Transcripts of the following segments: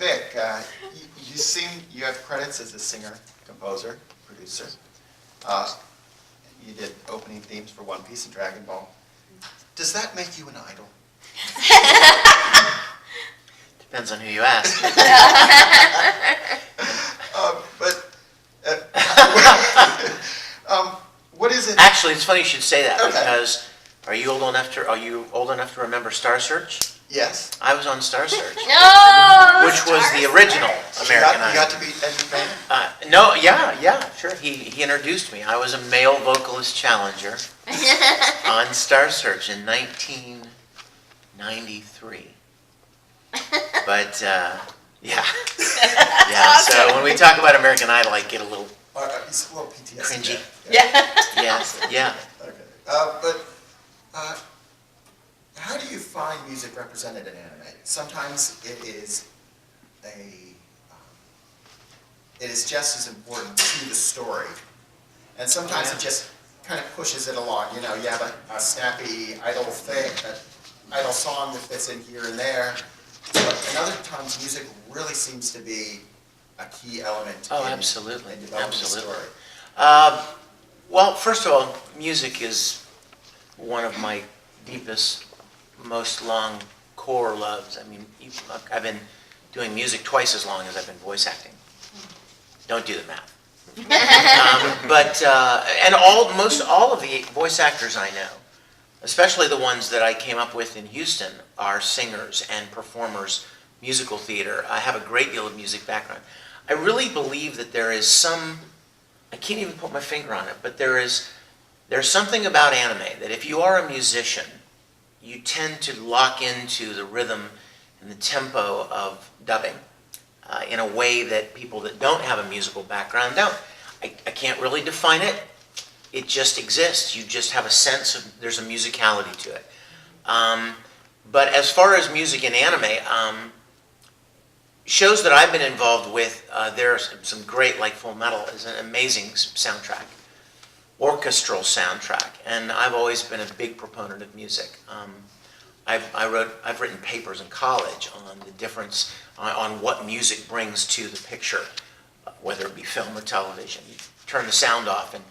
Vic, you have credits as a singer, composer, producer. You did opening themes for One Piece and Dragon Ball. Does that make you an idol? Depends on who you ask. What is it? Actually, it's funny you should say that, Okay. because are you old enough to remember Star Search? Yes. I was on Star Search, No! which was the original American You got Idol. to be Eddie Fan? No, yeah, sure. He introduced me. I was a male vocalist challenger on Star Search in 1993. But yeah, yeah. So when we talk about American Idol, I get a little It's a little PTSD. cringy. Yeah. Yes, yeah. Okay. How do you find music represented in anime? Sometimes it is just as important to the story, and sometimes it just kind of pushes it along. You know, you have a snappy idol thing, an idol song that fits in here and there. But in other times, music really seems to be a key element. Oh, in, absolutely, in developing absolutely. the story. Well, first of all, music is one of my deepest, most long core loves. I mean, I've been doing music twice as long as I've been voice acting. Don't do the math. And most all of the voice actors I know, especially the ones that I came up with in Houston, are singers and performers, musical theater. I have a great deal of music background. I really believe that there is I can't even put my finger on it, but there's something about anime that if you are a musician, you tend to lock into the rhythm and the tempo of dubbing in a way that people that don't have a musical background don't. I can't really define it. It just exists. You just have a sense of there's a musicality to it. But as far as music in anime, shows that I've been involved with, there's some great, like Full Metal is an amazing soundtrack, orchestral soundtrack, and I've always been a big proponent of music. I've written papers in college on the difference on what music brings to the picture, whether it be film or television. You turn the sound off and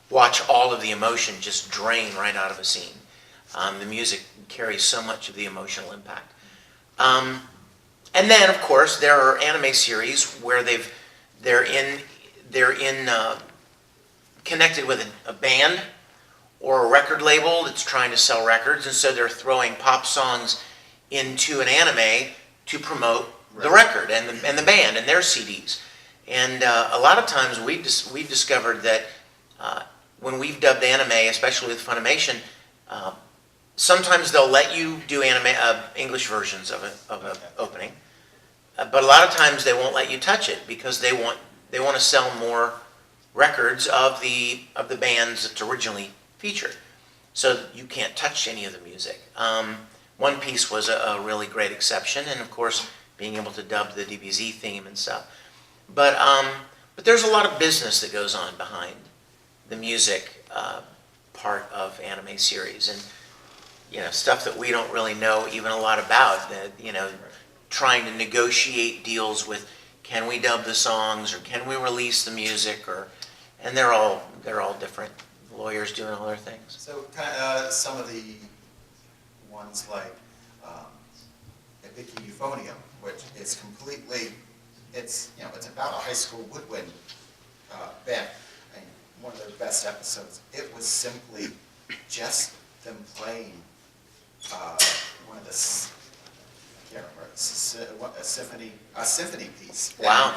watch all of the emotion just drain right out of a scene. The music carries so much of the emotional impact. And then, of course, there are anime series where they're connected with a band or a record label that's trying to sell records, and so they're throwing pop songs into an anime to promote the record and the band and their CDs. And a lot of times we've discovered that when we've dubbed anime, especially with Funimation, sometimes they'll let you do English versions of an opening, but a lot of times they won't let you touch it because they want to sell more records of the bands that's originally featured. So you can't touch any of the music. One Piece was a really great exception, and of course being able to dub the DBZ theme and stuff. But there's a lot of business that goes on behind the music part of anime series, and stuff that we don't really know even a lot about. That trying to negotiate deals with, can we dub the songs or can we release the music, and they're all different. Lawyers doing all their things. So some of the ones like Vic Mignogna, which is completely, it's about a high school woodwind band. And one of their best episodes, it was simply just them playing one of the, I can't remember, a symphony piece. Wow.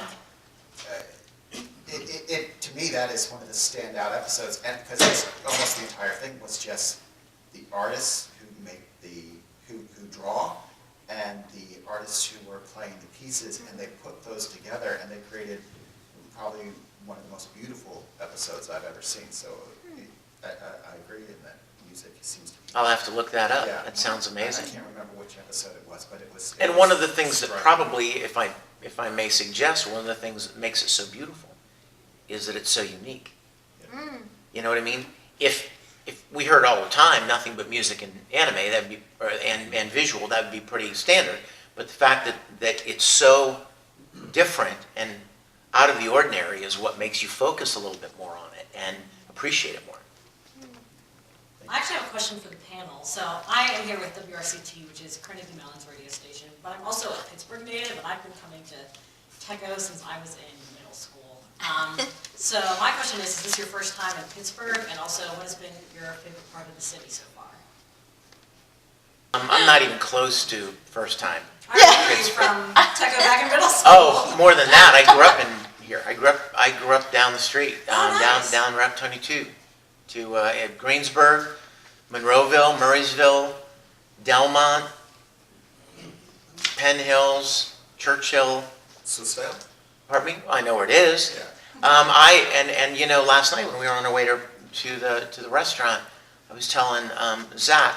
To me, that is one of the standout episodes, and because almost the entire thing was just the artists who who draw, and the artists who were playing the pieces, and they put those together, and they created probably one of the most beautiful episodes I've ever seen. So I agree in that music seems to be. I'll have to look that up. Yeah. That sounds amazing. I can't remember which episode it was, but it was. And one of the things that probably, if I may suggest, one of the things that makes it so beautiful is that it's so unique. Mm. You know what I mean? If we heard all the time nothing but music and anime, that'd be and visual, that would be pretty standard. But the fact that it's so different and out of the ordinary is what makes you focus a little bit more on it and appreciate it more. I actually have a question for the panel. So I am here with WRCT, which is Carnegie Mellon's radio station, but I'm also a Pittsburgh native, and I've been coming to Techo since I was in middle school. So my question is this your first time in Pittsburgh? And also, what has been your favorite part of the city so far? I'm not even close to first time. I remember you from Techo back in middle school. Oh, more than that, I grew up in here. I grew up down the street, nice. down Route 22 to Greensburg, Monroeville, Murraysville, Delmont, Penn Hills, Churchill. Swissvale? Pardon me? I know where it is. Yeah. And you know, last night when we were on our way to the restaurant, I was telling Zach.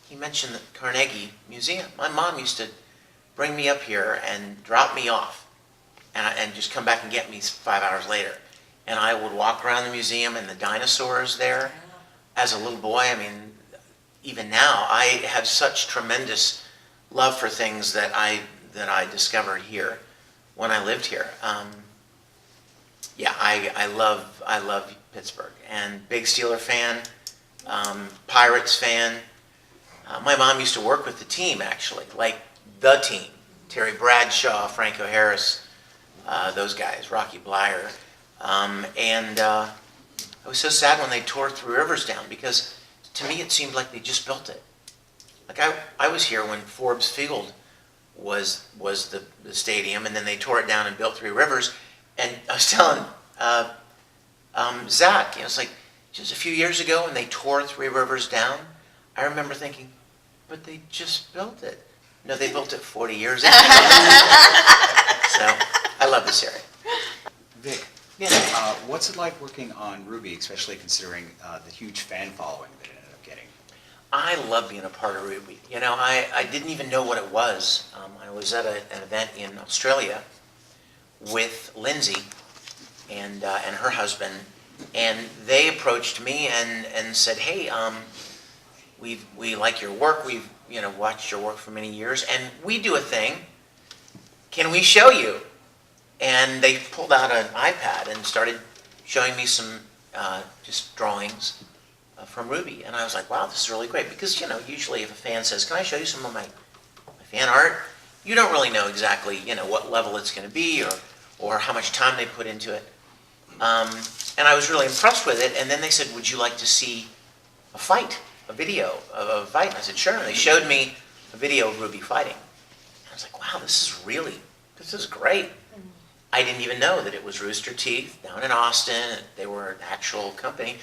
He mentioned the Carnegie Museum. My mom used to bring me up here and drop me off, and just come back and get me 5 hours later. And I would walk around the museum and the dinosaurs there. As a little boy, I mean, even now, I have such tremendous love for things that I discovered here when I lived here. Yeah, I love Pittsburgh, and big Steeler fan, Pirates fan. My mom used to work with the team, actually, like the team. Terry Bradshaw, Franco Harris, those guys, Rocky Blyer. I was so sad when they tore Three Rivers down, because to me it seemed like they just built it. Like I was here when Forbes Field was the stadium, and then they tore it down and built Three Rivers. And I was telling Zach, you know, it's like just a few years ago when they tore Three Rivers down, I remember thinking, but they just built it. No, they built it 40 years ago. So I love this area. Vic, Yeah. what's it like working on Ruby, especially considering the huge fan following that it ended up getting? I love being a part of Ruby. You know, I didn't even know what it was. I was at an event in Australia with Lindsay and her husband, and they approached me and said, hey, we like your work. We've watched your work for many years, and we do a thing. Can we show you? And they pulled out an iPad and started showing me some just drawings from Ruby. And I was like, wow, this is really great. Because, usually if a fan says, can I show you some of my fan art? You don't really know exactly, what level it's going to be or how much time they put into it. And I was really impressed with it. And then they said, would you like to see a fight, a video of a fight? And I said, sure. And they showed me a video of Ruby fighting. And I was like, wow, this is great. I didn't even know that it was Rooster Teeth down in Austin. They were an actual company.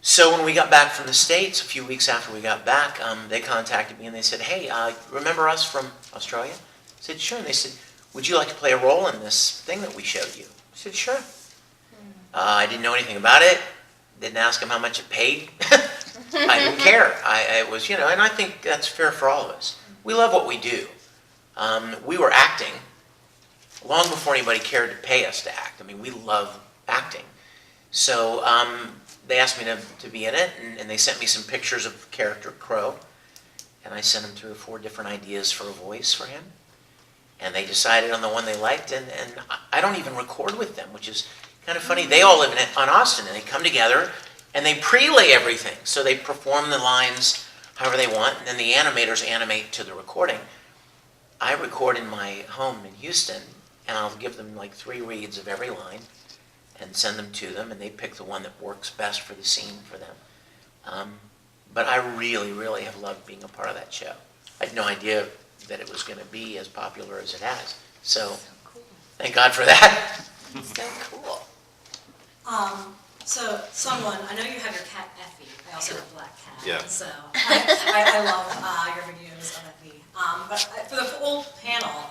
So when we got back from the States, a few weeks after we got back, they contacted me and they said, hey, remember us from Australia? I said, sure. And they said, would you like to play a role in this thing that we showed you? I said, sure. I didn't know anything about it. Didn't ask them how much it paid. I didn't care. It was, and I think that's fair for all of us. We love what we do. We were acting long before anybody cared to pay us to act. I mean, we love acting. So they asked me to be in it, and they sent me some pictures of character Crow, and I sent them 3 or 4 different ideas for a voice for him, and they decided on the one they liked, and I don't even record with them, which is kind of funny. They all live on Austin, and they come together, and they pre-lay everything, so they perform the lines however they want, and then the animators animate to the recording. I record in my home in Houston, and I'll give them like 3 reads of every line and send them to them, and they pick the one that works best for the scene for them. But I really, really have loved being a part of that show. I had no idea that it was going to be as popular as it has. So thank God for that. So cool. So I know you have your cat Effie. I also have a black cat. Yeah. So I love your videos of Effie. But for the full panel,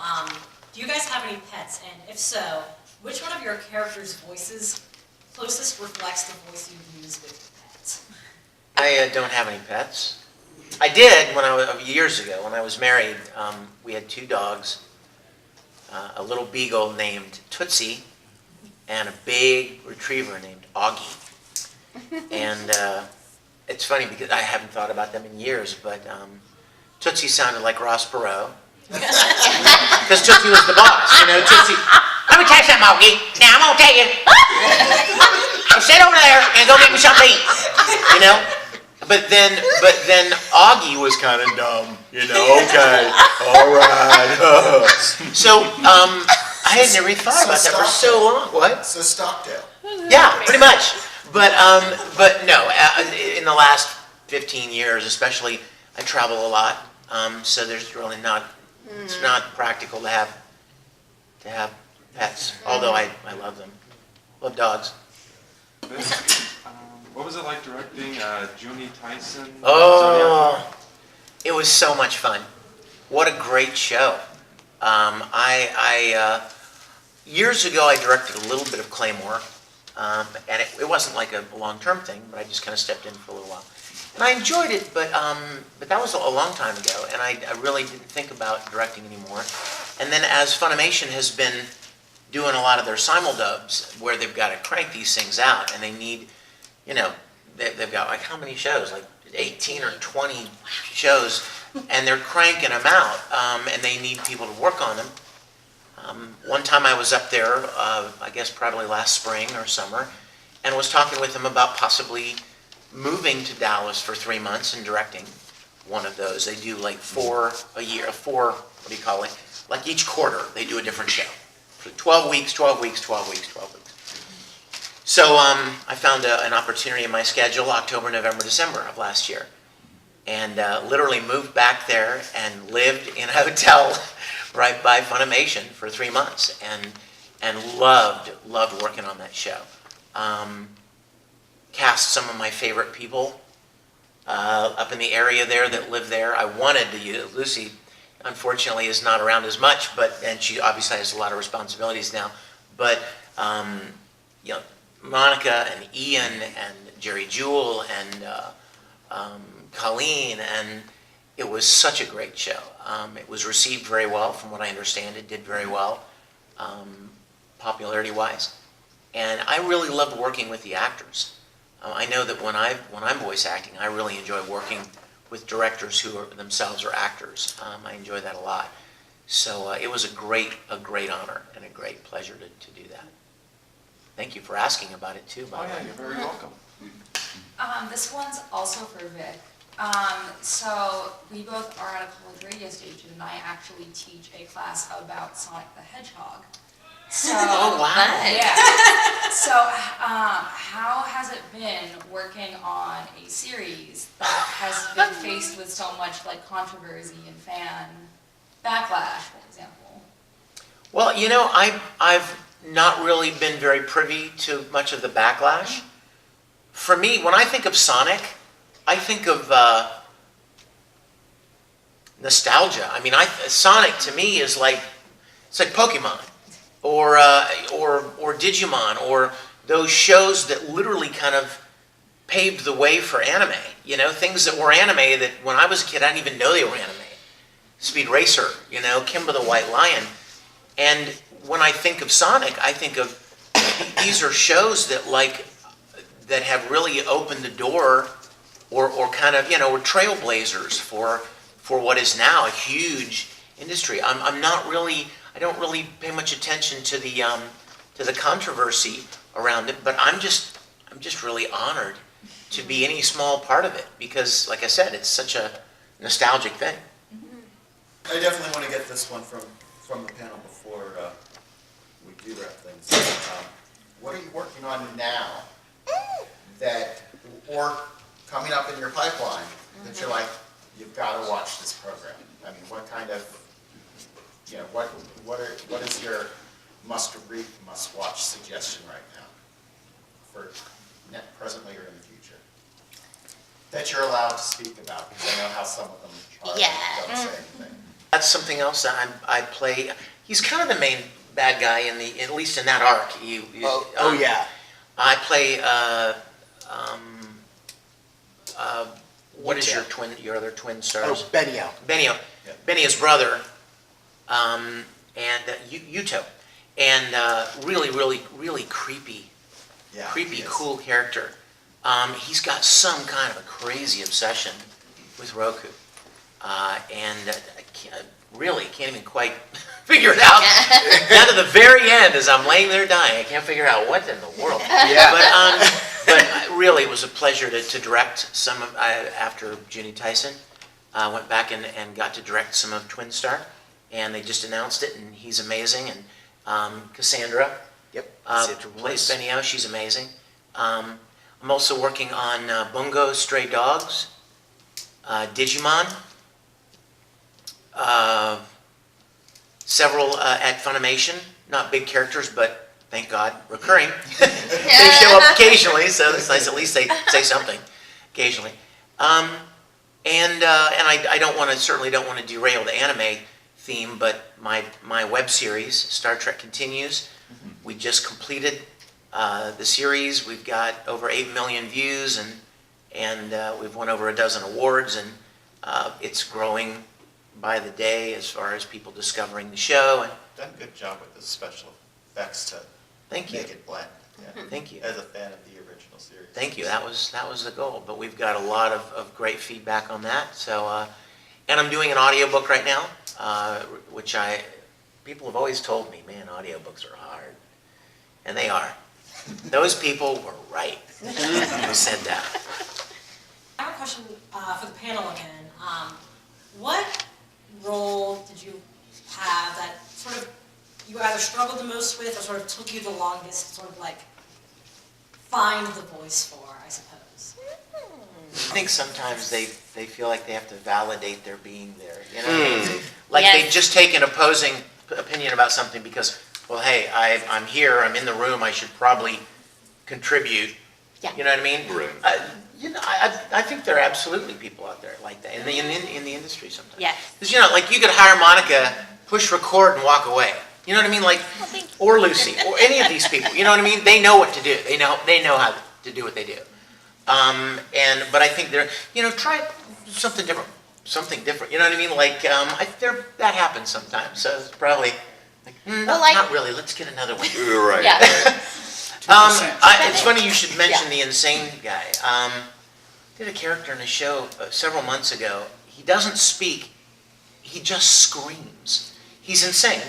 do you guys have any pets? And if so, which one of your characters' voices closest reflects the voice you use with your pets? I don't have any pets. I did years ago when I was married. We had 2 dogs, a little beagle named Tootsie, and a big retriever named Augie. And it's funny because I haven't thought about them in years, but Tootsie sounded like Ross Perot, Because Tootsie was the boss, you know, Tootsie. Let me tell you something, Augie. Now, I'm gonna tell you. So sit over there and go get me something to eat, you know? But then Augie was kind of dumb, you know, okay, all right. So, I had never even thought about that for so long. What? So Stockdale. Yeah, pretty much. But no, in the last 15 years especially, I travel a lot. So there's really it's not practical to have pets, although I love them. Love dogs. What was it like directing Junie Tyson? Oh, it was so much fun. What a great show. Years ago I directed a little bit of Claymore, and it wasn't like a long-term thing, but I just kind of stepped in for a little while. And I enjoyed it, but that was a long time ago, and I really didn't think about directing anymore. And then as Funimation has been doing a lot of their simuldubs, where they've got to crank these things out, and they need, you know, they've got like how many shows? Like 18 or 20 shows, and they're cranking them out, and they need people to work on them. One time I was up there, I guess probably last spring or summer, and was talking with them about possibly moving to Dallas for 3 months and directing one of those. They do like 4 a year, what do you call it? Like each quarter, they do a different show. For 12 weeks, 12 weeks, 12 weeks, 12 weeks. So I found an opportunity in my schedule, October, November, December of last year. And literally moved back there and lived in a hotel right by Funimation for 3 months. And loved working on that show. Cast some of my favorite people up in the area there that live there. I wanted to use Lucy. Unfortunately, is not around as much, and she obviously has a lot of responsibilities now. But you know, Monica and Ian and Jerry Jewell and Colleen, and it was such a great show. It was received very well, from what I understand. It did very well, popularity-wise, and I really loved working with the actors. I know that when I'm voice acting, I really enjoy working with directors who themselves are actors. I enjoy that a lot. So it was a great honor and a great pleasure to do that. Thank you for asking about it too, by the way. Yeah, you're very welcome. This one's also for Vic. So we both are at a college radio station, and I actually teach a class about Sonic the Hedgehog. So, Oh, wow. yeah. So, how has it been working on a series that has been faced with so much like controversy and fan backlash, for example? Well, you know, I've not really been very privy to much of the backlash. For me, when I think of Sonic, I think of nostalgia. I mean, Sonic to me is like, it's like Pokemon, or Digimon, or those shows that literally kind of paved the way for anime. You know, things that were anime that when I was a kid, I didn't even know they were anime. Speed Racer, you know, Kimba the White Lion. And when I think of Sonic, I think of, these are shows that have really opened the door, or kind of, you know, were trailblazers for what is now a huge industry. I don't really pay much attention to the controversy around it, but I'm just really honored to be any small part of it, because, like I said, it's such a nostalgic thing. I definitely want to get this one from the panel before we do wrap things up. What are you working on now or coming up in your pipeline that you're like, you've got to watch this program? I mean, what kind of, you know, what is your must-read, must-watch suggestion right now for presently or in the future that you're allowed to speak about? Because I know how some of them are, don't say anything. That's something else that I play. He's kind of the main bad guy at least in that arc. Yeah. I play. What is your other twin stars? Oh, Benio. Benio. Yeah. Benio's brother, and Yuto, and really creepy, Yeah, creepy, he is. cool character. He's got some kind of a crazy obsession with Roku, and really can't even quite figure it out. Down to the very end, as I'm laying there dying, I can't figure out what in the world. Yeah. But really, it was a pleasure to direct some of, after Junie Tyson. I went back and got to direct some of Twin Star, and they just announced it, and he's amazing. And Cassandra Yep. plays Benio, she's amazing. I'm also working on Bungo Stray Dogs, Digimon, several at Funimation, not big characters, but thank God, recurring. They show up occasionally, so it's nice at least they say something occasionally. And I don't want to, certainly don't want to derail the anime theme, but my web series, Star Trek Continues, we just completed the series. We've got over 8 million views, and we've won over a dozen awards, and it's growing by the day as far as people discovering the show. And Done a good job with the special effects to thank you, make it blend. Yeah. thank you. As a fan of the original series. Thank you. That was the goal. But we've got a lot of great feedback on that. So, and I'm doing an audiobook right now, which people have always told me, man, audiobooks are hard, and they are. Those people were right who said that. I have a question for the panel again. What role did you have that sort of you either struggled the most with or sort of took you the longest to sort of like find the voice for, I suppose? I think sometimes they feel like they have to validate their being there. You know what I mean? Like they just take an opposing opinion about something because, well, hey, I'm here, I'm in the room, I should probably contribute. Yeah. You know what I mean? Right. You know, I think there are absolutely people out there like that in the industry sometimes. Yes. Because you know, like you could hire Monica, push record, and walk away. You know what I mean? Like, or Lucy, or any of these people. You know what I mean? They know what to do. They know how to do what they do. But I think they're, you know, try something different. You know what I mean? Like, that happens sometimes. So it's probably like, not really. Let's get another one. Right. Yeah. It's funny you should mention the insane guy. Did a character in a show several months ago. He doesn't speak. He just screams. He's insane.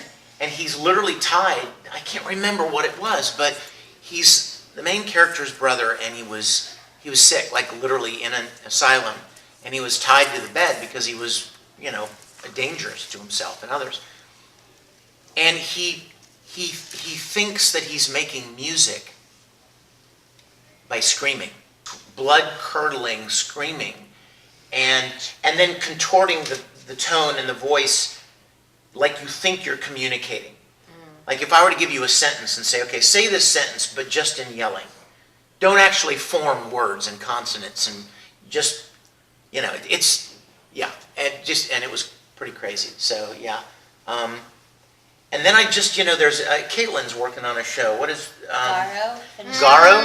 And he's literally tied, I can't remember what it was, but he's the main character's brother, and he was sick, like literally in an asylum, and he was tied to the bed because he was, you know, dangerous to himself and others. And he thinks that he's making music by screaming, blood-curdling screaming, and then contorting the tone and the voice like you think you're communicating. Like if I were to give you a sentence and say, okay, say this sentence, but just in yelling. Don't actually form words and consonants and just, you know, and it was pretty crazy. So, yeah. And then I just, you know, there's, Caitlin's working on a show. What is, Garo?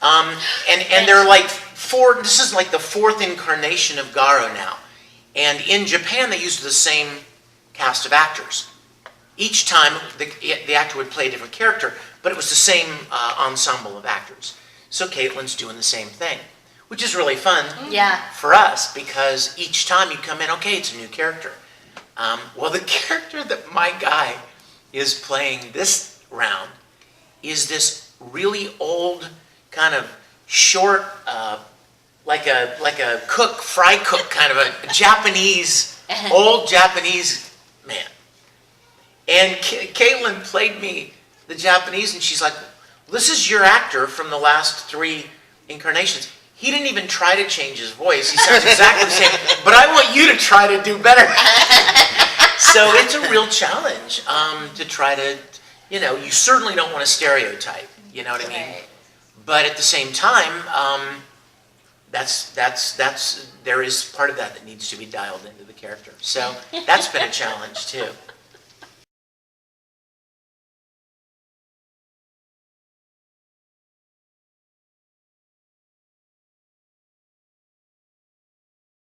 And they're like this is like the 4th incarnation of Garo now. And in Japan, they used the same cast of actors. Each time, the actor would play a different character, but it was the same ensemble of actors. So Caitlin's doing the same thing, which is really fun for us because each time you come in, okay, it's a new character. Well, the character that my guy is playing this round is this really old, kind of short, like a fry cook, kind of a Japanese, old Japanese man. And Caitlin played me the Japanese, and she's like, this is your actor from the last 3 incarnations. He didn't even try to change his voice. He sounds exactly the same, but I want you to try to do better. So it's a real challenge to try to, you know, you certainly don't want to stereotype, you know what I mean? Right. But at the same time, there is part of that needs to be dialed into the character. So that's been a challenge too.